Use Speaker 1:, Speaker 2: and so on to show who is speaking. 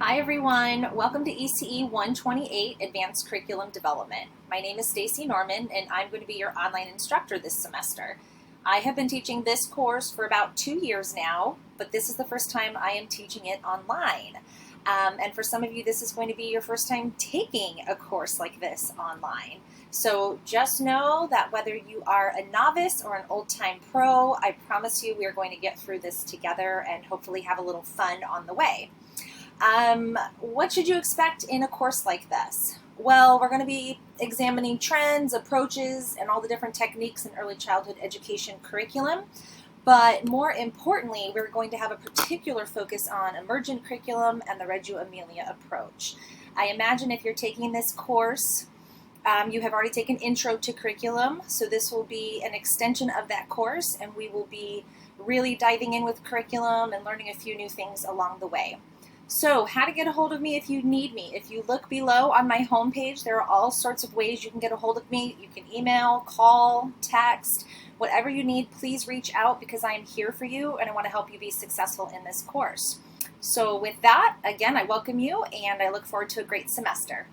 Speaker 1: Hi everyone, welcome to ECE 128 Advanced Curriculum Development. My name is Stacy Norman and I'm going to be your online instructor this semester. I have been teaching this course for about 2 years now, but this is the first time I am teaching it online. And for some of you, this is going to be your first time taking a course like this online. So just know that whether you are a novice or an old-time pro, I promise you we are going to get through this together and hopefully have a little fun on the way. What should you expect in a course like this? Well, we're going to be examining trends, approaches, and all the different techniques in early childhood education curriculum. But more importantly, we're going to have a particular focus on emergent curriculum and the Reggio Emilia approach. I imagine if you're taking this course, you have already taken Intro to Curriculum, so this will be an extension of that course, and we will be really diving in with curriculum and learning a few new things along the way. So how to get a hold of me if you need me. If you look below on my homepage, there are all sorts of ways you can get a hold of me. You can email, call, text, whatever you need, please reach out because I am here for you and I want to help you be successful in this course. So with that, again, I welcome you and I look forward to a great semester.